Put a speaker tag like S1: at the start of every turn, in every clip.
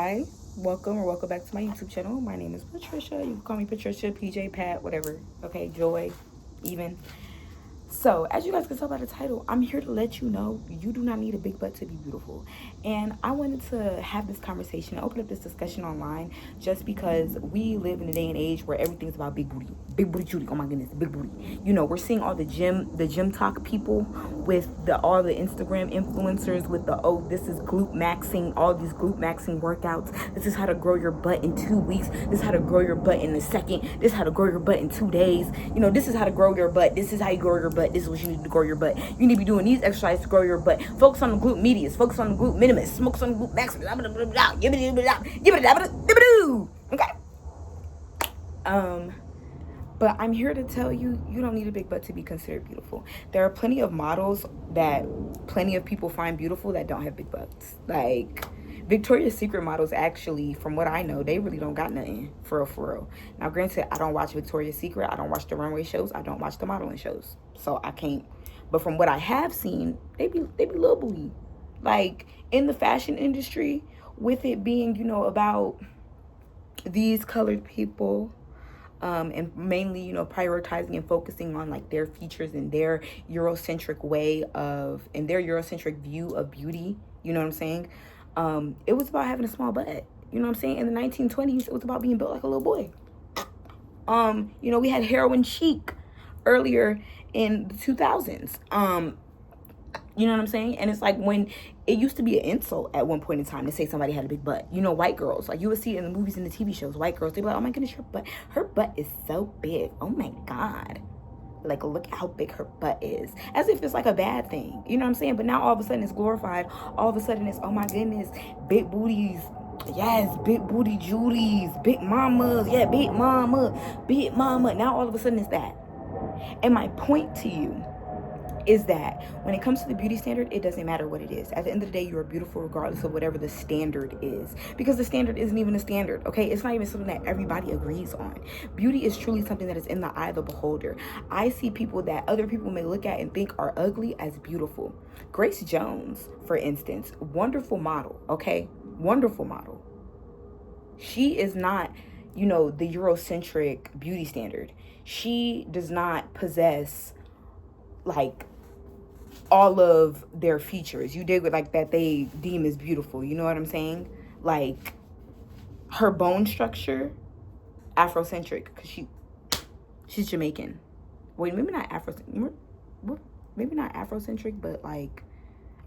S1: Hi, welcome back to my YouTube channel. My name is Patricia. You can call me Patricia, PJ, Pat, whatever. Okay, Joy, even. So, as you guys can tell by the title, I'm here to let you know you do not need a big butt to be beautiful. And I wanted to have this conversation, open up this discussion online, just because we live in a day and age where everything's about big booty Judy. Oh my goodness, big booty. We're seeing all the gym talk people with all the Instagram influencers with this is glute maxing, all these glute maxing workouts. This is how to grow your butt in 2 weeks. This is how to grow your butt in a second. This is how to grow your butt in 2 days. This is how to grow your butt. This is how you grow your butt. This is what you need to grow your butt. You need to be doing these exercises to grow your butt. Focus on the glute medius. Focus on the glute minimus. Focus on the glute maximus. Okay. But I'm here to tell you, you don't need a big butt to be considered beautiful. There are plenty of models that plenty of people find beautiful that don't have big butts. Like Victoria's Secret models, actually, from what I know, they really don't got nothing, for real, for real. Now, granted, I don't watch Victoria's Secret. I don't watch the runway shows. I don't watch the modeling shows. So I can't. But from what I have seen, they be little booty. Like, in the fashion industry, with it being, about these colored people, and mainly, prioritizing and focusing on like their features and their Eurocentric view of beauty. You know what I'm saying? It was about having a small butt. You know what I'm saying? In the 1920s, it was about being built like a little boy. We had heroin chic earlier in the 2000s. You know what I'm saying? And it's like when it used to be an insult at one point in time to say somebody had a big butt. White girls, like you would see it in the movies and the TV shows, white girls, they'd be like, oh my goodness, her butt is so big. Oh my God. Like, look at how big her butt is. As if it's like a bad thing. You know what I'm saying? But now all of a sudden it's glorified. All of a sudden it's, oh my goodness, big booties. Yes, big booty Judies, big mamas. Yeah, big mama, big mama. Now all of a sudden it's that. And my point to you is that when it comes to the beauty standard, it doesn't matter what it is. At the end of the day, you are beautiful regardless of whatever the standard is, because the standard isn't even a standard. Okay, it's not even something that everybody agrees on. Beauty is truly something that is in the eye of the beholder. I see people that other people may look at and think are ugly as beautiful. Grace Jones, for instance, wonderful model. Okay, wonderful model. She is not, the Eurocentric beauty standard. She does not possess like all of their features, you dig, with like that they deem as beautiful. You know what I'm saying? Like her bone structure, Afrocentric, because she's Jamaican. Wait, maybe not maybe not Afrocentric, but like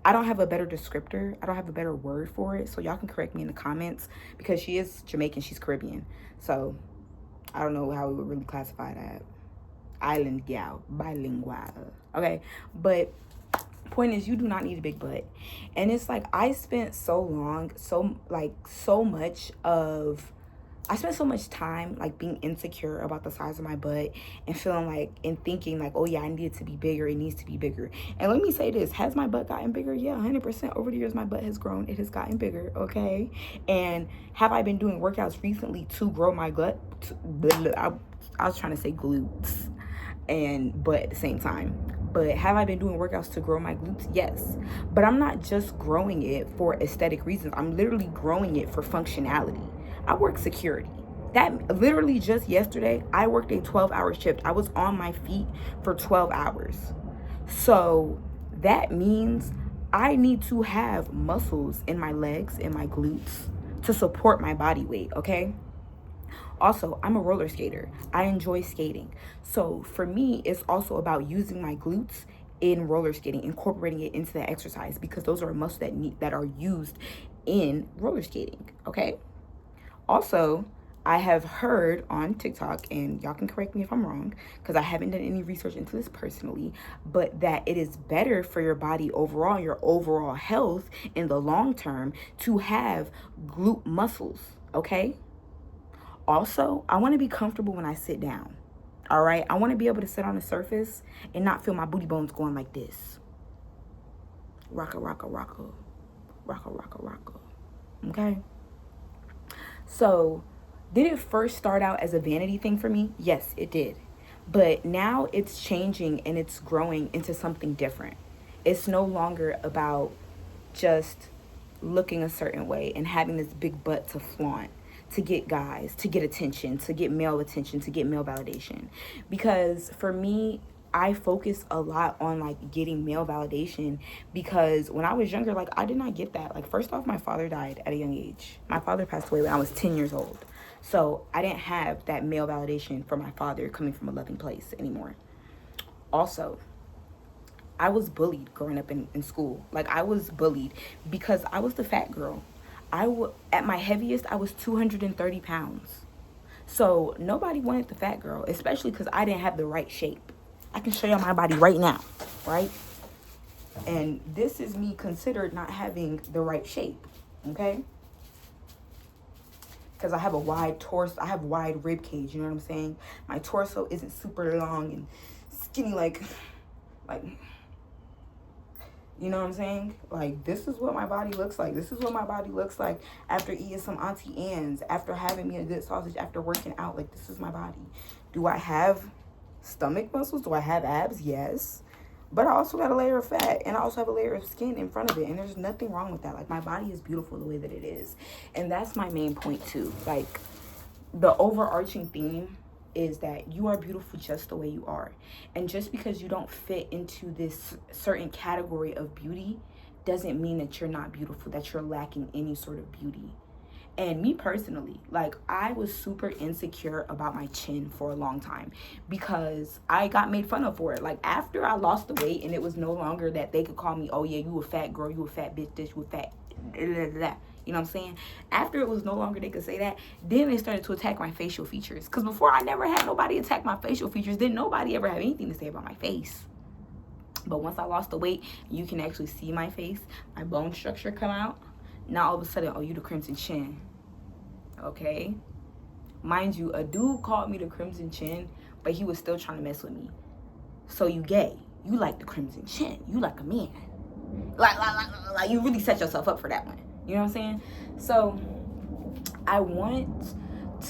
S1: I don't have a better descriptor. I don't have a better word for it. So y'all can correct me in the comments, because she is Jamaican. She's Caribbean. So I don't know how we would really classify that. Island gal, bilingual. Okay, but point is, you do not need a big butt. And it's like I spent so much time like being insecure about the size of my butt and feeling like and thinking like, oh yeah, I need it to be bigger, it needs to be bigger. And let me say this, has my butt gotten bigger? Yeah, 100%. Over the years my butt has grown, it has gotten bigger. Okay, and have I been doing workouts recently to grow my gut? I was trying to say glutes and butt at the same time. But have I been doing workouts to grow my glutes? Yes. But I'm not just growing it for aesthetic reasons. I'm literally growing it for functionality. I work security. That literally just yesterday, I worked a 12-hour shift. I was on my feet for 12 hours. So that means I need to have muscles in my legs and my glutes to support my body weight, okay? Also, I'm a roller skater. I enjoy skating. So for me, it's also about using my glutes in roller skating, incorporating it into the exercise, because those are muscles that are used in roller skating, okay? Also, I have heard on TikTok, and y'all can correct me if I'm wrong, because I haven't done any research into this personally, but that it is better for your body overall, your overall health in the long term, to have glute muscles, okay? Also, I want to be comfortable when I sit down. All right? I want to be able to sit on the surface and not feel my booty bones going like this. Rocka, rocka, rocka. Rocka, rocka, rocka. Okay? So, did it first start out as a vanity thing for me? Yes, it did. But now it's changing and it's growing into something different. It's no longer about just looking a certain way and having this big butt to flaunt, to get guys, to get attention, to get male attention, to get male validation. Because for me, I focus a lot on like getting male validation, because when I was younger, like I did not get that. Like, first off, my father died at a young age. My father passed away when I was 10 years old. So I didn't have that male validation from my father coming from a loving place anymore. Also, I was bullied growing up in school. Like, I was bullied because I was the fat girl. At my heaviest, I was 230 pounds. So nobody wanted the fat girl, especially because I didn't have the right shape. I can show y'all my body right now, right? And this is me considered not having the right shape, okay? Because I have a wide torso, I have wide rib cage, you know what I'm saying? My torso isn't super long and skinny like, you know what I'm saying? Like, this is what my body looks like. This is what my body looks like after eating some Auntie Anne's, after having me a good sausage, after working out. Like, this is my body. Do I have stomach muscles? Do I have abs? Yes. But I also got a layer of fat, and I also have a layer of skin in front of it, and there's nothing wrong with that. Like, my body is beautiful the way that it is. And that's my main point, too. Like, the overarching theme is that you are beautiful just the way you are. And just because you don't fit into this certain category of beauty doesn't mean that you're not beautiful, that you're lacking any sort of beauty. And me personally, like, I was super insecure about my chin for a long time because I got made fun of for it. Like, after I lost the weight and it was no longer that they could call me, oh yeah, you a fat girl, you a fat bitch, this, you a fat, blah, blah, blah. You know what I'm saying? After it was no longer they could say that, then they started to attack my facial features. Because before, I never had nobody attack my facial features. Then nobody ever had anything to say about my face. But once I lost the weight, you can actually see my face, my bone structure come out. Now all of a sudden, oh, you the crimson chin. Okay? Mind you, a dude called me the crimson chin, but he was still trying to mess with me. So you gay. You like the crimson chin. You like a man. Like you really set yourself up for that one. You know what I'm saying? So I want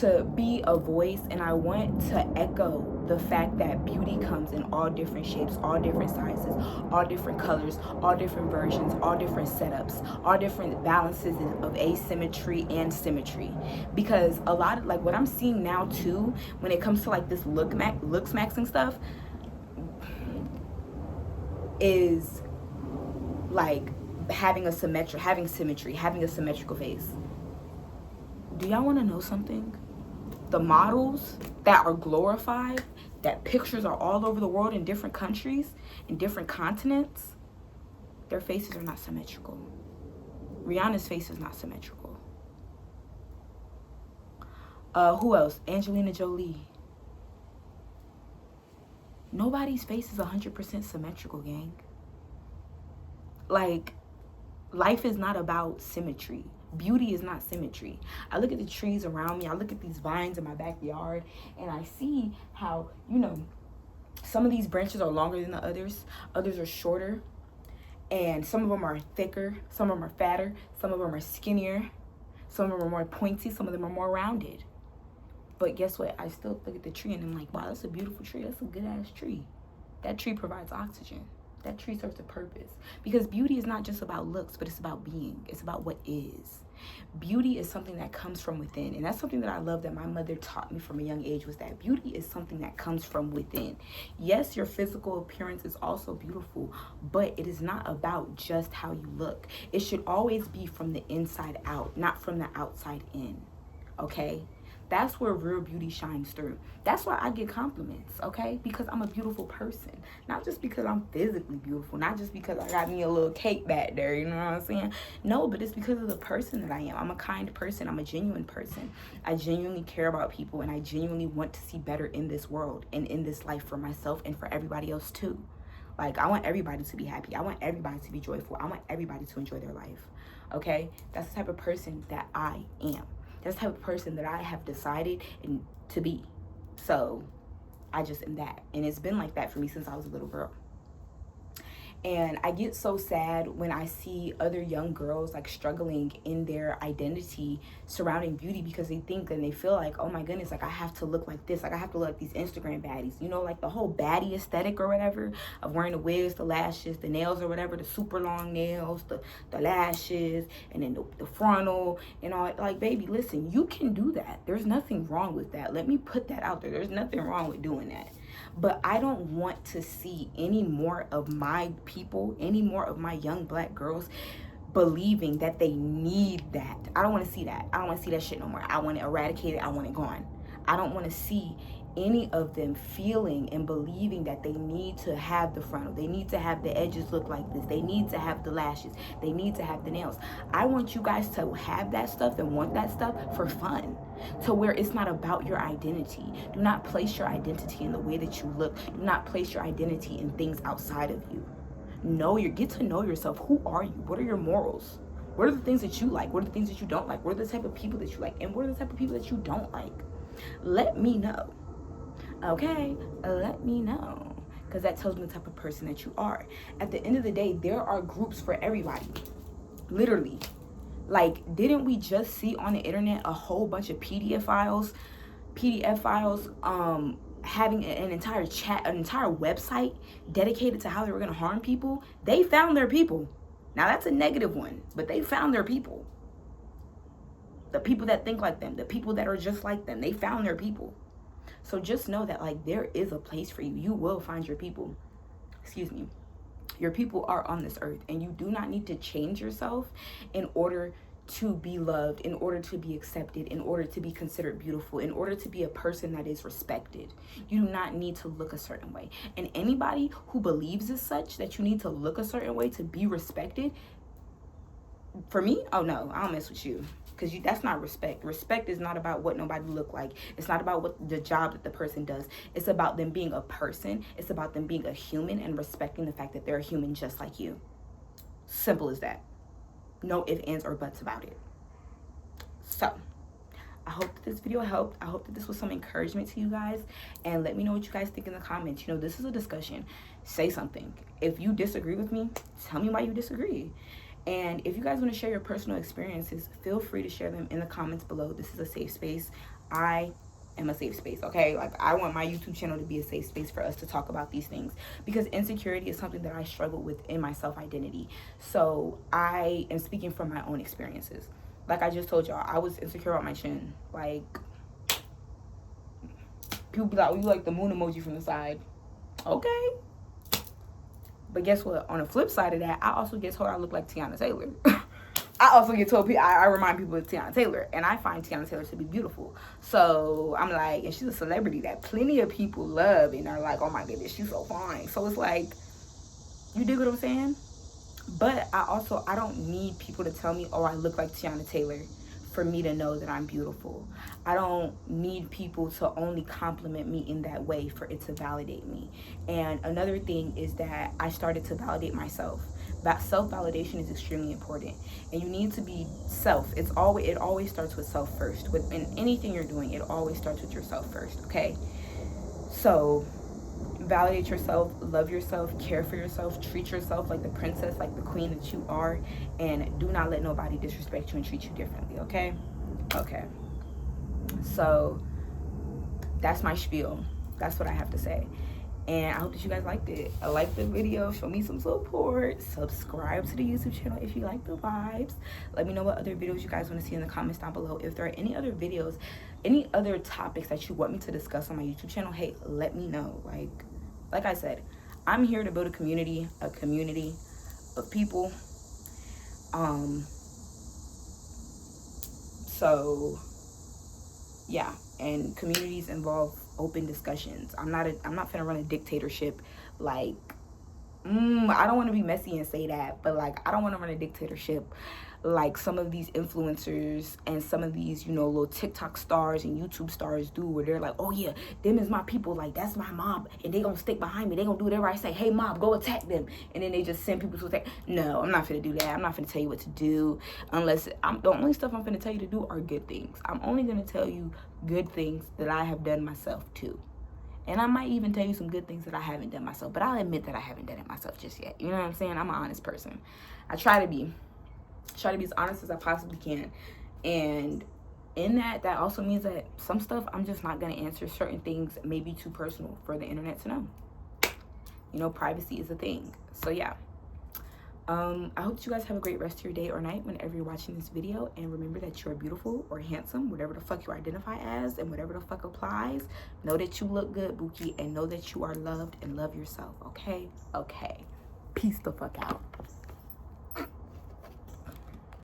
S1: to be a voice, and I want to echo the fact that beauty comes in all different shapes, all different sizes, all different colors, all different versions, all different setups, all different balances of asymmetry and symmetry. Because a lot of, like, what I'm seeing now too, when it comes to like this looks maxing stuff, is like having symmetry, having a symmetrical face. Do y'all want to know something? The models that are glorified, that pictures are all over the world in different countries, in different continents, their faces are not symmetrical. Rihanna's face is not symmetrical. Who else? Angelina Jolie. Nobody's face is 100% symmetrical, gang. Like, life is not about symmetry. Beauty is not symmetry. I look at the trees around me. I look at these vines in my backyard, and I see how, you know, some of these branches are longer than the others. Others are shorter. And some of them are thicker. Some of them are fatter. Some of them are skinnier. Some of them are more pointy. Some of them are more rounded. But guess what? I still look at the tree and I'm like, wow, that's a beautiful tree. That's a good-ass tree. That tree provides oxygen. That tree serves a purpose. Because beauty is not just about looks, but it's about being. It's about what is. Beauty is something that comes from within. And that's something that I love that my mother taught me from a young age, was that beauty is something that comes from within. Yes, your physical appearance is also beautiful, but it is not about just how you look. It should always be from the inside out, not from the outside in. Okay? That's where real beauty shines through. That's why I get compliments, okay? Because I'm a beautiful person. Not just because I'm physically beautiful. Not just because I got me a little cake back there, you know what I'm saying? No, but it's because of the person that I am. I'm a kind person. I'm a genuine person. I genuinely care about people, and I genuinely want to see better in this world and in this life for myself and for everybody else too. Like, I want everybody to be happy. I want everybody to be joyful. I want everybody to enjoy their life, okay? That's the type of person that I am. That's the type of person that I have decided to be. So I just am that. And it's been like that for me since I was a little girl. And I get so sad when I see other young girls like struggling in their identity surrounding beauty, because they think and they feel like, oh my goodness, like I have to look like this, like I have to look like these Instagram baddies, you know, like the whole baddie aesthetic or whatever of wearing the wigs, the lashes, the nails or whatever, the super long nails, the lashes, and then the frontal and all. Like, baby, listen, you can do that. There's nothing wrong with that. Let me put that out there. There's nothing wrong with doing that. But I don't want to see any more of my people, any more of my young black girls believing that they need that. I don't want to see that. I don't want to see that shit no more. I want it eradicated. I want it gone. I don't want to see any of them feeling and believing that they need to have the frontal, they need to have the edges look like this, they need to have the lashes, they need to have the nails. I want you guys to have that stuff and want that stuff for fun, to where it's not about your identity. Do not place your identity in the way that you look. Do not place your identity in things outside of you. Get to know yourself. Who are you? What are your morals? What are the things that you like? What are the things that you don't like? What are the type of people that you like? And what are the type of people that you don't like? Let me know. Okay, let me know, because that tells me the type of person that you are. At the end of the day, there are groups for everybody, literally. Like, didn't we just see on the internet a whole bunch of PDF files having an entire chat, an entire website dedicated to how they were going to harm people? They found their people. Now that's a negative one, but they found their people. The people that think like them, the people that are just like them, they found their people. So just know that, like, there is a place for you. You will find your people. Excuse me. Your people are on this earth, and you do not need to change yourself in order to be loved, in order to be accepted, in order to be considered beautiful, in order to be a person that is respected. You do not need to look a certain way. And anybody who believes as such, that you need to look a certain way to be respected, for me, oh no, I don't mess with you. Because that's not respect. Respect is not about what nobody look like. It's not about what the job that the person does. It's about them being a person. It's about them being a human and respecting the fact that they're a human just like you. Simple as that. No ifs, ands, or buts about it. So, I hope that this video helped. I hope that this was some encouragement to you guys. And let me know what you guys think in the comments. You know, this is a discussion. Say something. If you disagree with me, tell me why you disagree. And if you guys want to share your personal experiences, feel free to share them in the comments below. This is a safe space. I am a safe space, okay? Like, I want my YouTube channel to be a safe space for us to talk about these things, because insecurity is something that I struggle with in my self-identity. So I am speaking from my own experiences. Like I just told y'all, I was insecure about my chin. Like, people be like, oh, you like the moon emoji from the side. Okay. But guess what? On the flip side of that, I also get told I look like Tiana Taylor. I also get told, I remind people of Tiana Taylor. And I find Tiana Taylor to be beautiful. So I'm like, and she's a celebrity that plenty of people love and are like, oh my goodness, she's so fine. So it's like, you dig what I'm saying? But I don't need people to tell me, oh, I look like Tiana Taylor, for me to know that I'm beautiful. I don't need people to only compliment me in that way for it to validate me. And another thing is that I started to validate myself. That self-validation is extremely important, and you need to be self. It always starts with self first. In anything you're doing, it always starts with yourself first. Okay, so validate yourself, love yourself, care for yourself, treat yourself like the princess, like the queen that you are, and do not let nobody disrespect you and treat you differently. Okay, so that's my spiel. That's what I have to say. And I hope that you guys liked it. Like the video, show me some support, subscribe to the YouTube channel if you like the vibes. Let me know what other videos you guys want to see in the comments down below. If there are any other videos, any other topics that you want me to discuss on my YouTube channel, hey, let me know. Like I said, I'm here to build a community of people. So yeah, and communities involve open discussions. I'm not finna run a dictatorship. Like, I don't want to be messy and say that, but like, I don't want to run a dictatorship like some of these influencers and some of these, you know, little TikTok stars and YouTube stars do, where they're like, oh yeah, them is my people, like that's my mob, and they gonna stick behind me, they gonna do whatever I say. Hey mob, go attack them, and then they just send people to attack. No, I'm not finna do that. I'm not finna tell you what to do, unless the only stuff I'm finna tell you to do are good things. I'm only gonna tell you good things that I have done myself too. And I might even tell you some good things that I haven't done myself, but I'll admit that I haven't done it myself just yet. You know what I'm saying? I'm an honest person. I try to be as honest as I possibly can. And in that also means that some stuff I'm just not going to answer. Certain things may be too personal for the internet to know. You know, privacy is a thing. So yeah. I hope that you guys have a great rest of your day or night whenever you're watching this video. And remember that you're beautiful or handsome, whatever the fuck you identify as, and whatever the fuck applies. Know that you look good, Bookie, and know that you are loved and love yourself. Okay? Okay. Peace the fuck out.